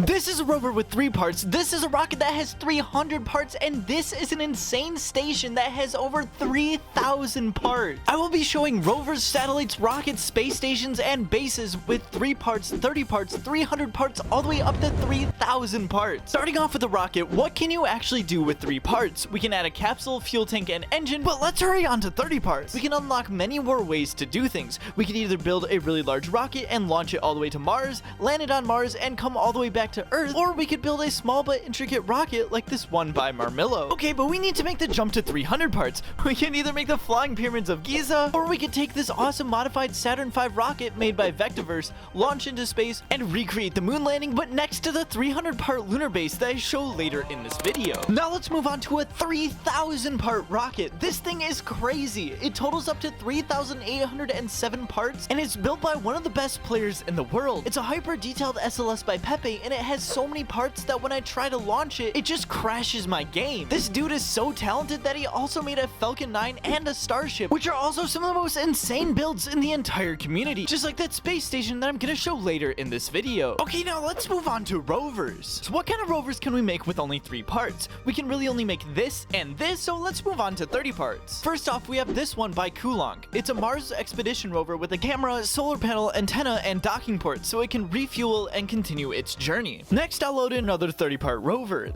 This is a rover with 3 parts, this is a rocket that has 300 parts, and this is an insane station that has over 3,000 parts. I will be showing rovers, satellites, rockets, space stations, and bases with 3 parts, 30 parts, 300 parts, all the way up to 3,000 parts. Starting off with the rocket, what can you actually do with 3 parts? We can add a capsule, fuel tank, and engine, but let's hurry on to 30 parts. We can unlock many more ways to do things. We can either build a really large rocket and launch it all the way to Mars, land it on Mars, and come all the way back to Earth, or we could build a small but intricate rocket like this one by Marmillo. Okay, but we need to make the jump to 300 parts. We can either make the flying pyramids of Giza, or we could take this awesome modified Saturn V rocket made by Vectorverse, launch into space, and recreate the moon landing, but next to the 300 part lunar base that I show later in this video. Now let's move on to a 3,000 part rocket. This thing is crazy. It totals up to 3,807 parts, and it's built by one of the best players in the world. It's a hyper detailed SLS by Pepe, and it has so many parts that when I try to launch it, it just crashes my game. This dude is so talented that he also made a Falcon 9 and a Starship, which are also some of the most insane builds in the entire community, just like that space station that I'm gonna show later in this video. Okay, now let's move on to rovers. So what kind of rovers can we make with only 3 parts? We can really only make this and this, so let's move on to 30 parts. First off, we have this one by Kulong. It's a Mars expedition rover with a camera, solar panel, antenna, and docking port, so it can refuel and continue its journey. Next, I'll load in another 30 part rover.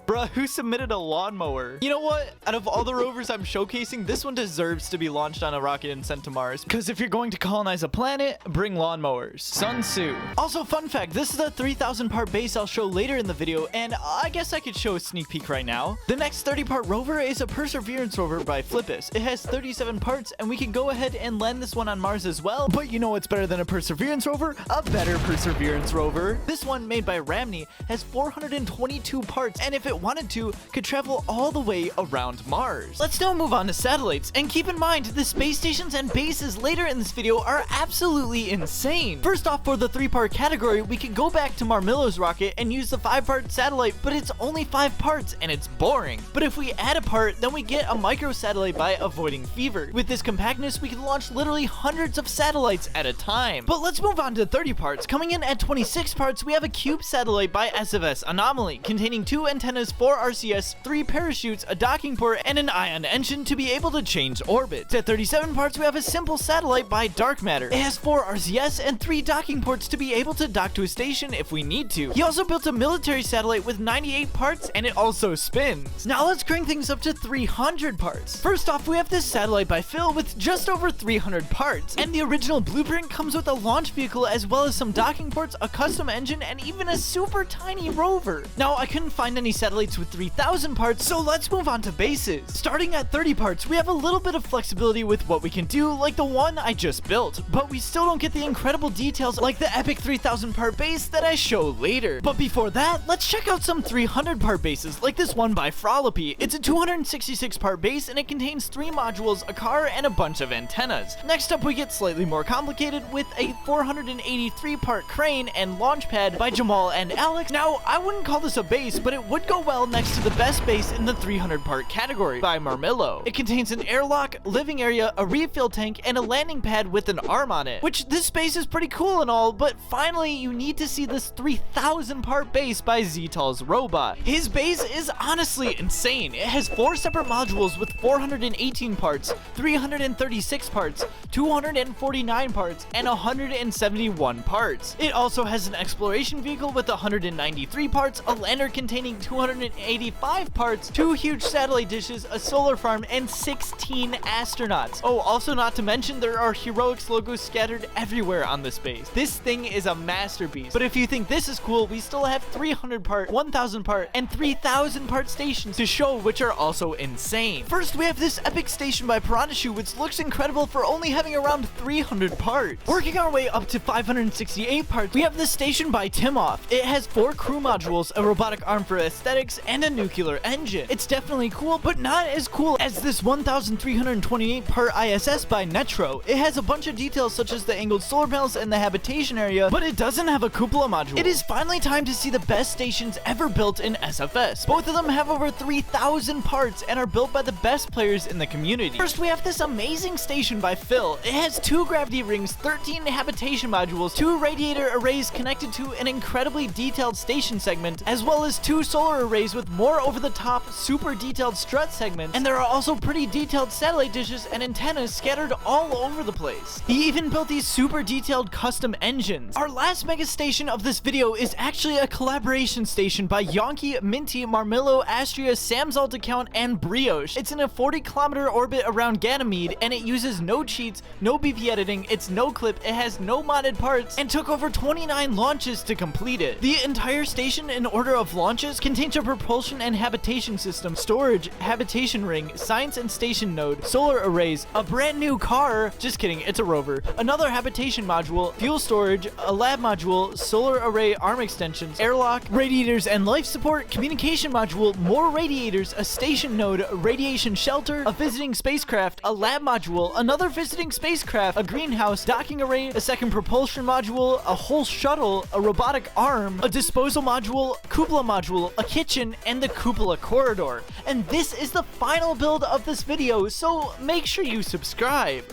Bruh, who submitted a lawnmower? You know what? Out of all the rovers I'm showcasing, this one deserves to be launched on a rocket and sent to Mars, because if you're going to colonize a planet, bring lawnmowers. Sun Tzu. Also, fun fact, this is a 3,000 part base I'll show later in the video, and I guess I could show a sneak peek right now. The next 30 part rover is a Perseverance rover by Flippus. It has 37 parts, and we can go ahead and land this one on Mars as well, but you know what's better than a Perseverance rover? A better Perseverance rover. This one, made by Ramney, has 422 parts, and if it wanted to, could travel all the way around Mars. Let's now move on to satellites, and keep in mind, the space stations and bases later in this video are absolutely insane. First off, for the 3 part category, we can go back to Marmillo's rocket and use the 5 part satellite, but it's only 5 parts, and it's boring. But if we add a part, then we get a micro satellite by Avoiding Fever. With this compactness, we can launch literally hundreds of satellites at a time. But let's move on to 30 parts. Coming in at 26 parts, we have a cube satellite by SFS Anomaly, containing 2 antennas, 4 RCS, 3 parachutes, a docking port, and an ion engine to be able to change orbits. At 37 parts, we have a simple satellite by Dark Matter. It has 4 RCS and 3 docking ports to be able to dock to a station if we need to. He also built a military satellite with 98 parts, and it also spins. Now let's crank things up to 300 parts. First off, we have this satellite by Phil with just over 300 parts, and the original blueprint comes with a launch vehicle as well as some docking ports, a custom engine, and even a super tiny rover. Now, I couldn't find any satellites with 3,000 parts, so let's move on to bases. Starting at 30 parts, we have a little bit of flexibility with what we can do, like the one I just built, but we still don't get the incredible details like the epic 3,000 part base that I show later. But before that, let's check out some 300 part bases, like this one by Frolopy. It's a 266 part base, and it contains 3 modules, a car, and a bunch of antennas. Next up, we get slightly more complicated with a 483 part crane and launch pad by Jamal and Alex. Now, I wouldn't call this a base, but it would go well next to the best base in the 300 part category by Marmillo. It contains an airlock, living area, a refill tank, and a landing pad with an arm on it, which this base is pretty cool and all, but finally, you need to see this 3,000 part base by Zetal's robot. His base is honestly insane. It has 4 separate modules with 418 parts, 336 parts, 249 parts, and 171 parts. It also has an exploration vehicle with 193 parts, a lander containing 285 parts, 2 huge satellite dishes, a solar farm, and 16 astronauts. Oh, also not to mention, there are Heroics logos scattered everywhere on this base. This thing is a masterpiece. But if you think this is cool, we still have 300 part, 1,000 part, and 3,000 part stations to show, which are also insane. First, we have this epic station by Piranha, which looks incredible for only having around 300 parts. Working our way up to 568 parts, we have this station by Timoff. It has 4 crew modules, a robotic arm for aesthetics, and a nuclear engine. It's definitely cool, but not as cool as this 1,328 part ISS by Netro. It has a bunch of details such as the angled solar panels and the habitation area, but it doesn't have a cupola module. It is finally time to see the best stations ever built in SFS. Both of them have over 3,000 parts and are built by the best players in the community. First, we have this amazing station by Phil. It has 2 gravity rings, 13 habitation modules, 2 radiator arrays connected to an incredibly incredibly detailed station segment, as well as 2 solar arrays with more over-the-top, super detailed strut segments, and there are also pretty detailed satellite dishes and antennas scattered all over the place. He even built these super detailed custom engines. Our last mega station of this video is actually a collaboration station by Yonki, Minty, Marmillo, Astria, Sam's Alt Account, and Brioche. It's in a 40-kilometer orbit around Ganymede, and it uses no cheats, no BP editing, it's no clip, it has no modded parts, and took over 29 launches to complete it. The entire station in order of launches contains a propulsion and habitation system, storage, habitation ring, science and station node, solar arrays, a brand new car, just kidding, it's a rover, another habitation module, fuel storage, a lab module, solar array arm extensions, airlock, radiators and life support, communication module, more radiators, a station node, radiation shelter, a visiting spacecraft, a lab module, another visiting spacecraft, a greenhouse, docking array, a second propulsion module, a whole shuttle, a robotic arm, a disposal module, cupola module, a kitchen, and the cupola corridor. And this is the final build of this video, so make sure you subscribe.